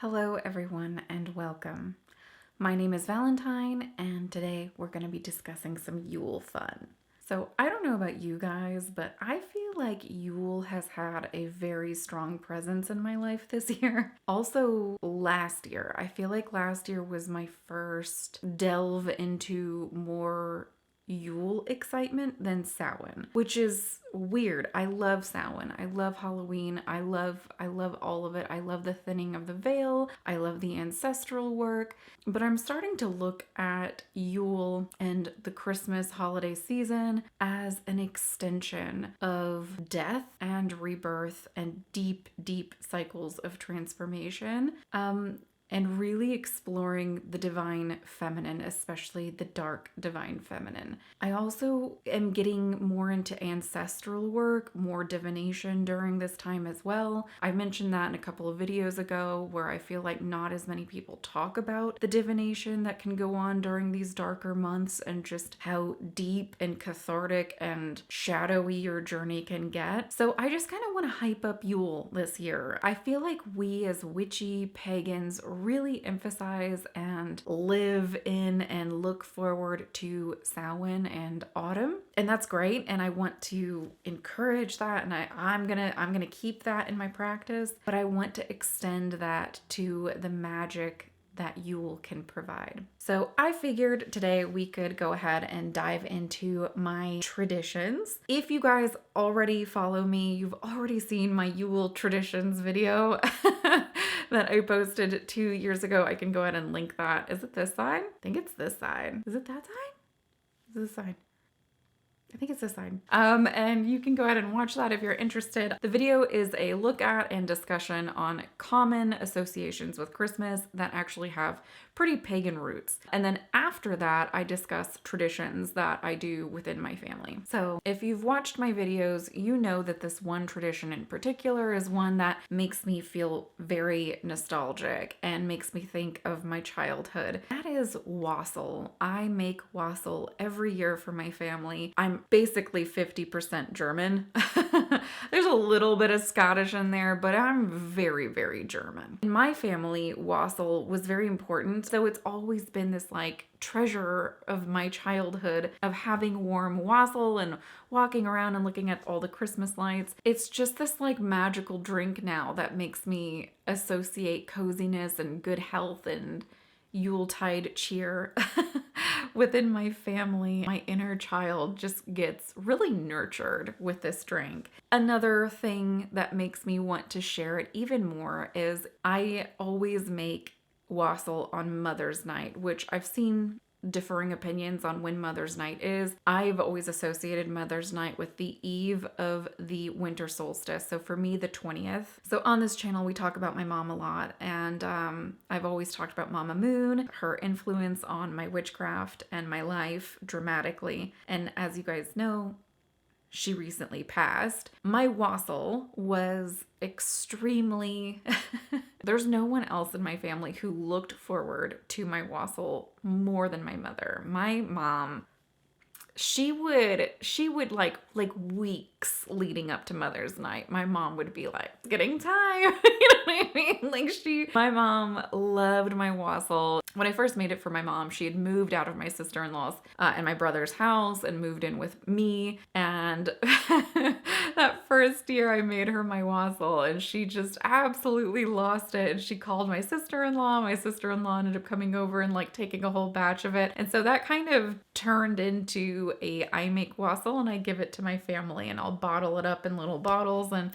Hello, everyone, and welcome. My name is Valentine, and today we're going to be discussing some Yule fun. So, I don't know about you guys, but I feel like Yule has had a very strong presence in my life this year. Also, last year. I feel like last year was my first delve into more Yule excitement than Samhain, which is weird. I love Samhain. I love Halloween. I love all of it. I love the thinning of the veil. I love the ancestral work. But I'm starting to look at Yule and the Christmas holiday season as an extension of death and rebirth and deep, deep cycles of transformation. And really exploring the divine feminine, especially the dark divine feminine. I also am getting more into ancestral work, more divination during this time as well. I mentioned that in a couple of videos ago where I feel like not as many people talk about the divination that can go on during these darker months and just how deep and cathartic and shadowy your journey can get. So I just kind of want to hype up Yule this year. I feel like we as witchy pagans really emphasize and live in and look forward to Samhain and autumn, and that's great, and I want to encourage that, and I'm gonna keep that in my practice, but I want to extend that to the magic that Yule can provide. So I figured today we could go ahead and dive into my traditions. If you guys already follow me, you've already seen my Yule traditions video that I posted 2 years ago. I can go ahead and link that. Is it this side? I think it's this side. Is it that side? Is it this side? I think it's this side. And you can go ahead and watch that if you're interested. The video is a look at and discussion on common associations with Christmas that actually have pretty pagan roots. And then after that, I discuss traditions that I do within my family. So if you've watched my videos, you know that this one tradition in particular is one that makes me feel very nostalgic and makes me think of my childhood. That is wassail. I make wassail every year for my family. I'm basically 50% German. There's a little bit of Scottish in there, but I'm very, very German. In my family, wassail was very important. So it's always been this like treasure of my childhood of having warm wassail and walking around and looking at all the Christmas lights. It's just this like magical drink now that makes me associate coziness and good health and Yuletide cheer within my family. My inner child just gets really nurtured with this drink. Another thing that makes me want to share it even more is I always make wassail on Mother's Night, which I've seen differing opinions on when Mother's Night is. I've always associated Mother's Night with the eve of the winter solstice. So for me, the 20th. So on this channel, we talk about my mom a lot, and I've always talked about Mama Moon, her influence on my witchcraft and my life dramatically. And as you guys know, she recently passed. My wassail was extremely... There's no one else in my family who looked forward to my wassail more than my mother. My mom, she would like weeks leading up to Mother's Night, my mom would be like getting tired. You know what I mean? My mom loved my wassail. When I first made it for my mom, she had moved out of my sister-in-law's and my brother's house and moved in with me. And that first year I made her my wassail and she just absolutely lost it. And she called my sister-in-law. My sister-in-law ended up coming over and like taking a whole batch of it. And so that kind of turned into I make wassail and I give it to my family and I'll bottle it up in little bottles and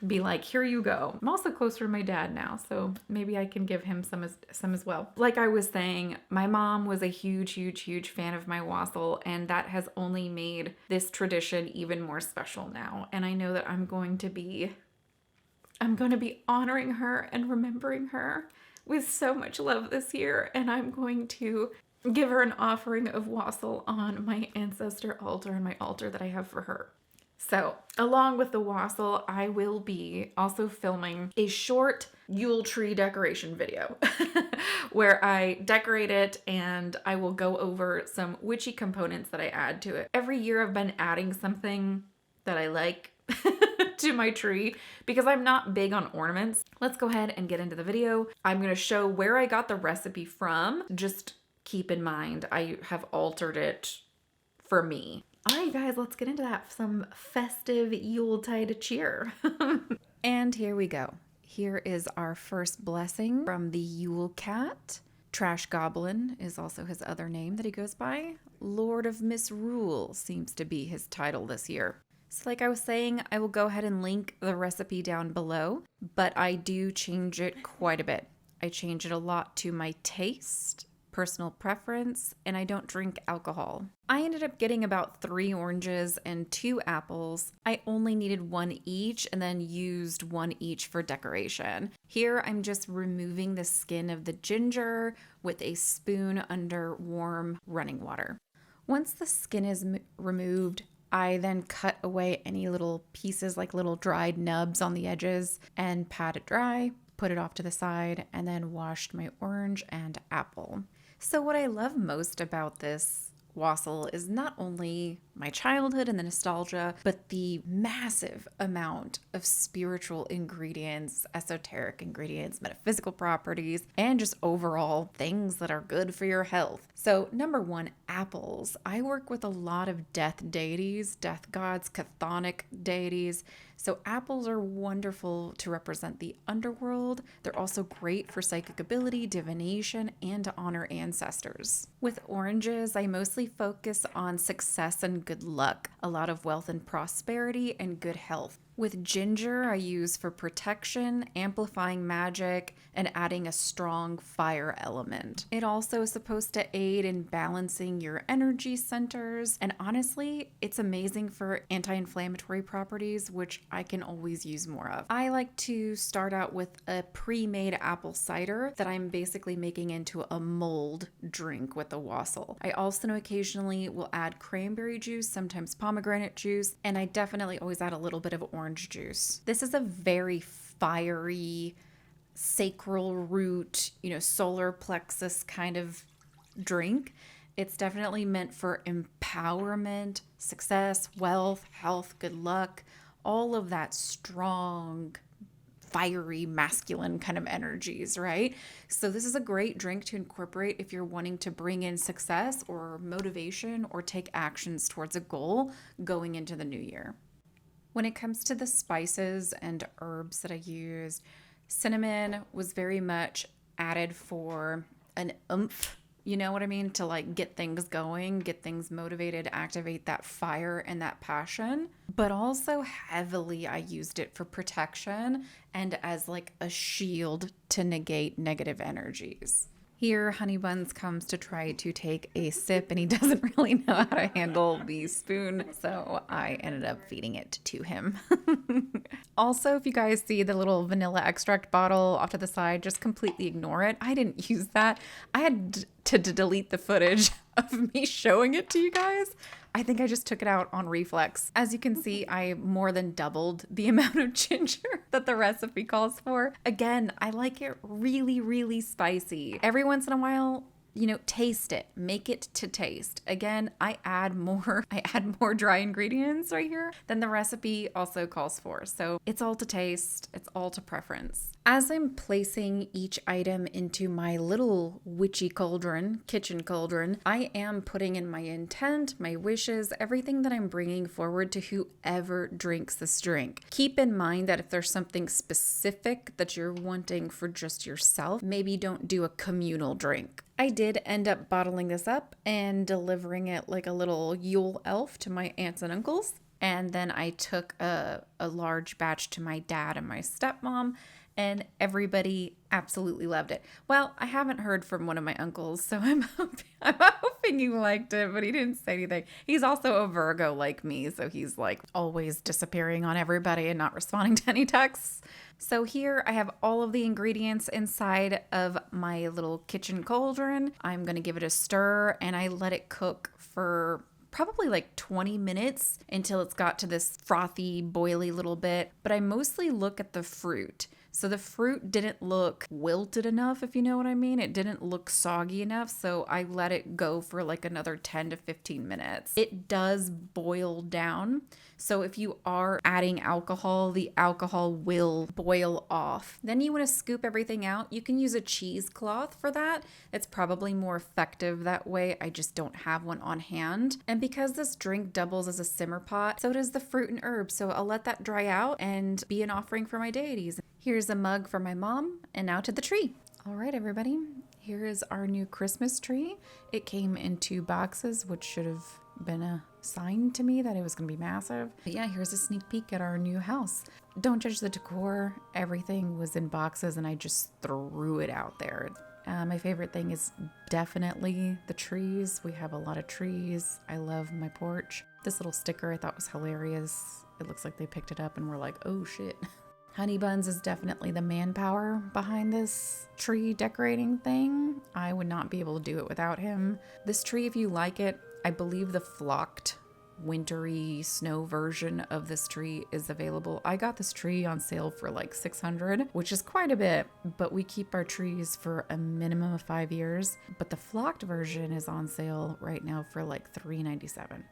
be like, here you go. I'm also closer to my dad now, so maybe I can give him some as well. Like I was saying, my mom was a huge, huge, huge fan of my wassail, and that has only made this tradition even more special now. And I know that I'm going to be honoring her and remembering her with so much love this year, and I'm going to give her an offering of wassail on my ancestor altar and my altar that I have for her. So, along with the wassail, I will be also filming a short Yule tree decoration video where I decorate it and I will go over some witchy components that I add to it. Every year I've been adding something that I like to my tree because I'm not big on ornaments. Let's go ahead and get into the video. I'm going to show where I got the recipe from. Just keep in mind, I have altered it for me. All right, guys, let's get into that. Some festive Yuletide cheer. And here we go. Here is our first blessing from the Yule cat. Trash Goblin is also his other name that he goes by. Lord of Misrule seems to be his title this year. So like I was saying, I will go ahead and link the recipe down below, but I do change it quite a bit. I change it a lot to my taste, personal preference, and I don't drink alcohol. I ended up getting about 3 oranges and 2 apples. I only needed 1 each and then used 1 each for decoration. Here I'm just removing the skin of the ginger with a spoon under warm running water. Once the skin is removed, I then cut away any little pieces like little dried nubs on the edges and pat it dry, put it off to the side, and then washed my orange and apple. So what I love most about this wassail is not only my childhood and the nostalgia, but the massive amount of spiritual ingredients, esoteric ingredients, metaphysical properties, and just overall things that are good for your health. So number 1, apples. I work with a lot of death deities, death gods, chthonic deities. So apples are wonderful to represent the underworld. They're also great for psychic ability, divination, and to honor ancestors. With oranges, I mostly focus on success and good luck, a lot of wealth and prosperity, and good health. With ginger, I use for protection, amplifying magic, and adding a strong fire element. It also is supposed to aid in balancing your energy centers, and honestly, it's amazing for anti-inflammatory properties, which I can always use more of. I like to start out with a pre-made apple cider that I'm basically making into a mulled drink with the wassail. I also occasionally will add cranberry juice, sometimes pomegranate juice, and I definitely always add a little bit of orange juice. This is a very fiery, sacral root, solar plexus kind of drink. It's definitely meant for empowerment, success, wealth, health, good luck, all of that strong, fiery, masculine kind of energies, right? So this is a great drink to incorporate if you're wanting to bring in success or motivation or take actions towards a goal going into the new year. When it comes to the spices and herbs that I used, cinnamon was very much added for an oomph, you know what I mean? To like get things going, get things motivated, activate that fire and that passion. But also heavily I used it for protection and as like a shield to negate negative energies. Here, Honey Buns comes to try to take a sip and he doesn't really know how to handle the spoon, so I ended up feeding it to him. Also, if you guys see the little vanilla extract bottle off to the side, just completely ignore it. I didn't use that. I had to delete the footage of me showing it to you guys. I think I just took it out on reflex. As you can see, I more than doubled the amount of ginger that the recipe calls for. Again, I like it really, really spicy. Every once in a while, taste it, make it to taste. Again, I add more dry ingredients right here than the recipe also calls for. So it's all to taste, it's all to preference. As I'm placing each item into my little witchy cauldron, kitchen cauldron, I am putting in my intent, my wishes, everything that I'm bringing forward to whoever drinks this drink. Keep in mind that if there's something specific that you're wanting for just yourself, maybe don't do a communal drink. I did end up bottling this up and delivering it like a little Yule elf to my aunts and uncles. And then I took a large batch to my dad and my stepmom, and everybody absolutely loved it. Well, I haven't heard from one of my uncles, so I'm hoping he liked it, but he didn't say anything. He's also a Virgo like me, so he's like always disappearing on everybody and not responding to any texts. So here I have all of the ingredients inside of my little kitchen cauldron. I'm going to give it a stir and I let it cook for probably like 20 minutes until it's got to this frothy, boily little bit. But I mostly look at the fruit. So the fruit didn't look wilted enough, if you know what I mean. It didn't look soggy enough, so I let it go for like another 10 to 15 minutes. It does boil down. So if you are adding alcohol, the alcohol will boil off. Then you want to scoop everything out. You can use a cheesecloth for that. It's probably more effective that way. I just don't have one on hand. And because this drink doubles as a simmer pot, so does the fruit and herbs. So I'll let that dry out and be an offering for my deities. Here's a mug for my mom, and now to the tree. All right, everybody. Here is our new Christmas tree. It came in 2 boxes, which should have been a sign to me that it was going to be massive. But yeah, here's a sneak peek at our new house. Don't judge the decor. Everything was in boxes, and I just threw it out there. My favorite thing is definitely the trees. We have a lot of trees. I love my porch. This little sticker I thought was hilarious. It looks like they picked it up and were like, oh shit. Honey Buns is definitely the manpower behind this tree decorating thing. I would not be able to do it without him. This tree, if you like it, I believe the flocked wintry snow version of this tree is available. I got this tree on sale for like $600, which is quite a bit, but we keep our trees for a minimum of 5 years. But the flocked version is on sale right now for like $397.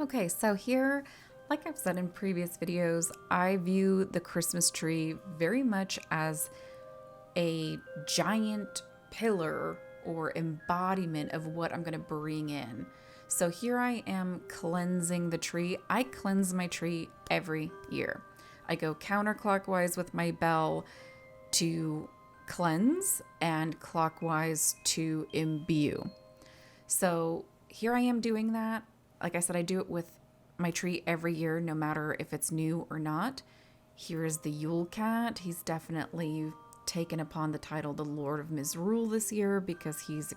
Okay, so here, like I've said in previous videos, I view the Christmas tree very much as a giant pillar or embodiment of what I'm going to bring in. So here I am cleansing the tree. I cleanse my tree every year. I go counterclockwise with my bell to cleanse and clockwise to imbue. So here I am doing that. Like I said, I do it with my tree every year, no matter if it's new or not. Here's the Yule cat. He's definitely taken upon the title the Lord of Misrule this year because he's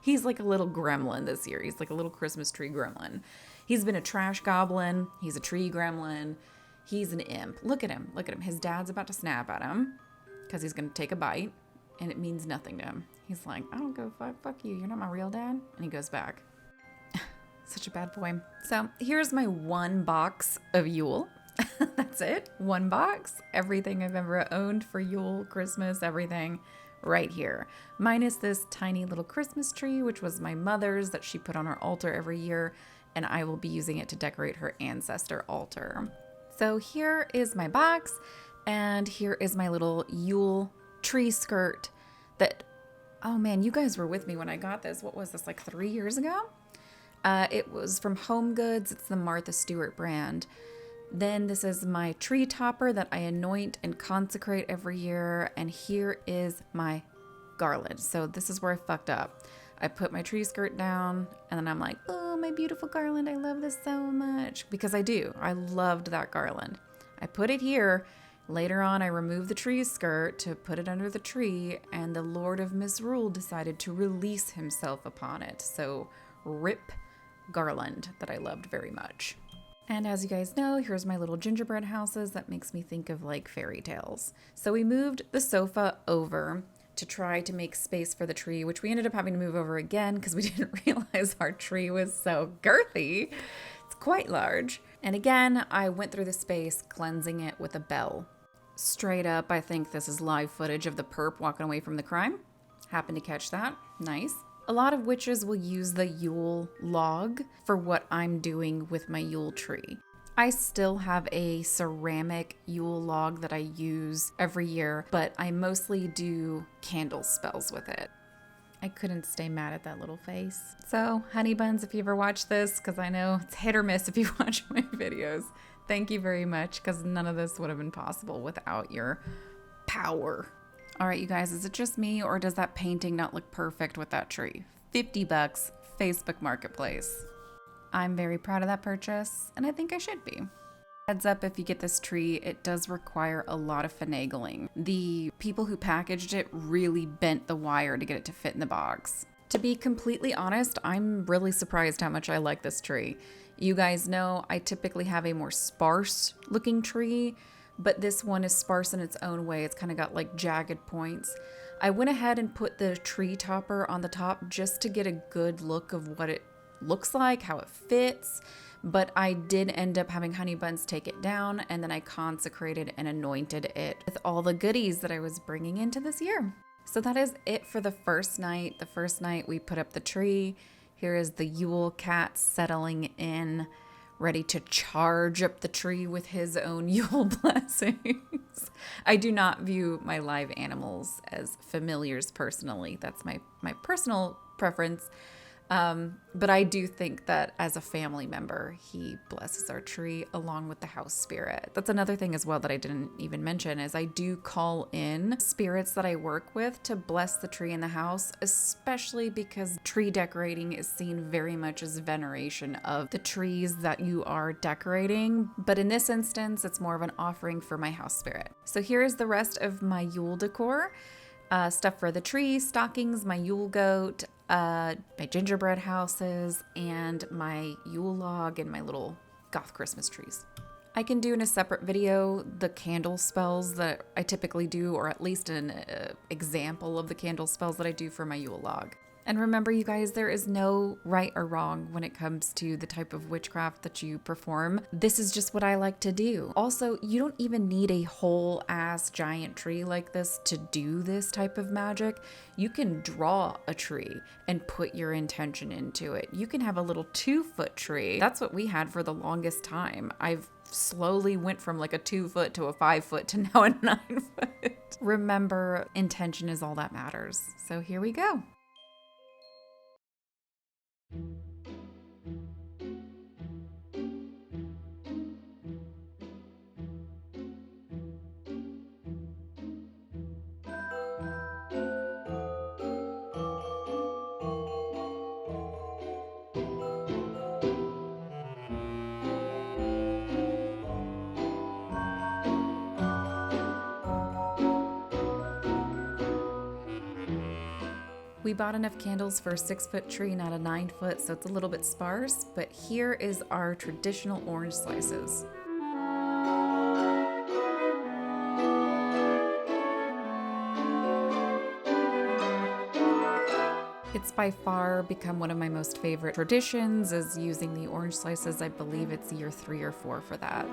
he's like a little gremlin this year. He's like a little Christmas tree gremlin. He's been a trash goblin. He's a tree gremlin. He's an imp. Look at him. Look at him. His dad's about to snap at him because he's going to take a bite, and it means nothing to him. He's like, I don't go fuck you. You're not my real dad. And he goes back. Such a bad boy. So here's my 1 box of Yule. That's it. 1 box. Everything I've ever owned for Yule, Christmas, everything right here. Minus this tiny little Christmas tree, which was my mother's that she put on her altar every year. And I will be using it to decorate her ancestor altar. So here is my box. And here is my little Yule tree skirt that, oh man, you guys were with me when I got this. What was this, like 3 years ago? It was from Home Goods. It's the Martha Stewart brand. Then this is my tree topper that I anoint and consecrate every year. And here is my garland. So this is where I fucked up. I put my tree skirt down and then I'm like, oh, my beautiful garland. I love this so much. Because I do. I loved that garland. I put it here. Later on, I removed the tree skirt to put it under the tree. And the Lord of Misrule decided to release himself upon it. So rip garland that I loved very much. And as you guys know, here's my little gingerbread houses. That makes me think of like fairy tales. So we moved the sofa over to try to make space for the tree, which we ended up having to move over again because we didn't realize our tree was so girthy. It's quite large. And again, I went through the space cleansing it with a bell. Straight up, I think this is live footage of the perp walking away from the crime. Happened to catch that. Nice. A lot of witches will use the Yule log for what I'm doing with my Yule tree. I still have a ceramic Yule log that I use every year, but I mostly do candle spells with it. I couldn't stay mad at that little face. So, Honey Buns, if you ever watch this, because I know it's hit or miss if you watch my videos, thank you very much, because none of this would have been possible without your power. All right, you guys, is it just me or does that painting not look perfect with that tree? $50, Facebook Marketplace. I'm very proud of that purchase, and I think I should be. Heads up, if you get this tree, it does require a lot of finagling. The people who packaged it really bent the wire to get it to fit in the box. To be completely honest, I'm really surprised how much I like this tree. You guys know I typically have a more sparse looking tree, but this one is sparse in its own way. It's kind of got like jagged points. I went ahead and put the tree topper on the top just to get a good look of what it looks like, how it fits. but I did end up having Honey Buns take it down, and then I consecrated and anointed it with all the goodies that I was bringing into this year. So that is it for the first night. The first night we put up the tree. Here is the Yule cat settling in, ready to charge up the tree with his own Yule blessings. I do not view my live animals as familiars personally. That's my personal preference. But I do think that as a family member, he blesses our tree along with the house spirit. That's another thing as well that I didn't even mention is I do call in spirits that I work with to bless the tree in the house, especially because tree decorating is seen very much as veneration of the trees that you are decorating. But in this instance, it's more of an offering for my house spirit. So here is the rest of my Yule decor. Stuff for the tree, stockings, my Yule goat, my gingerbread houses, and my Yule log and my little goth Christmas trees. I can do in a separate video the candle spells that I typically do, or at least an example of the candle spells that I do for my Yule log. And remember, you guys, there is no right or wrong when it comes to the type of witchcraft that you perform. This is just what I like to do. Also, you don't even need a whole ass giant tree like this to do this type of magic. You can draw a tree and put your intention into it. You can have a little 2-foot tree. That's what we had for the longest time. I've slowly went from like a 2-foot to a 5-foot to now a 9-foot. Remember, intention is all that matters. So here we go. We bought enough candles for a 6-foot tree, not a 9-foot, so it's a little bit sparse, but here is our traditional orange slices. It's by far become one of my most favorite traditions is using the orange slices. I believe it's year 3 or 4 for that.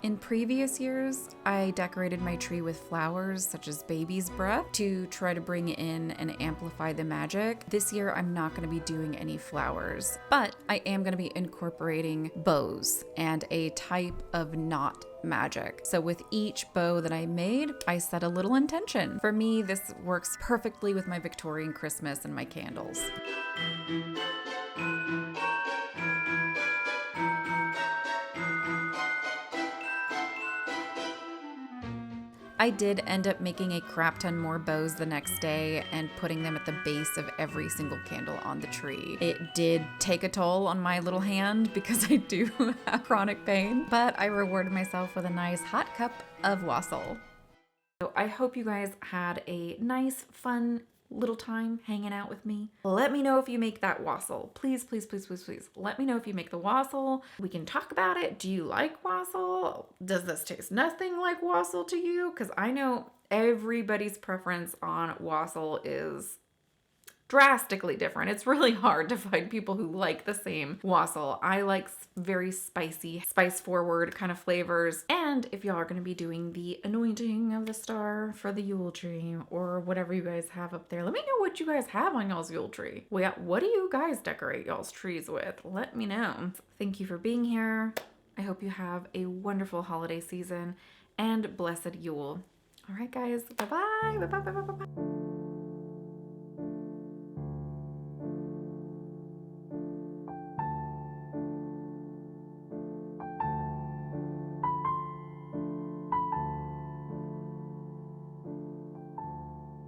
In previous years, I decorated my tree with flowers such as baby's breath to try to bring in and amplify the magic. This year, I'm not going to be doing any flowers, but I am going to be incorporating bows and a type of knot magic. So with each bow that I made, I set a little intention. For me, this works perfectly with my Victorian Christmas and my candles. I did end up making a crap ton more bows the next day and putting them at the base of every single candle on the tree. It did take a toll on my little hand because I do have chronic pain, but I rewarded myself with a nice hot cup of wassail. So I hope you guys had a nice, fun little time hanging out with me. Let me know if you make that wassail. Please, please, please, please, please. Let me know if you make the wassail. We can talk about it. Do you like wassail? Does this taste nothing like wassail to you? Because I know everybody's preference on wassail is drastically different. It's really hard to find people who like the same wassail. I like very spicy, spice forward kind of flavors. And if y'all are going to be doing the anointing of the star for the Yule tree or whatever you guys have up there, let me know what you guys have on y'all's Yule tree. What do you guys decorate y'all's trees with? Let me know. Thank you for being here. I hope you have a wonderful holiday season and blessed Yule. All right, guys. Bye-bye. Bye-bye. Bye-bye. Bye-bye.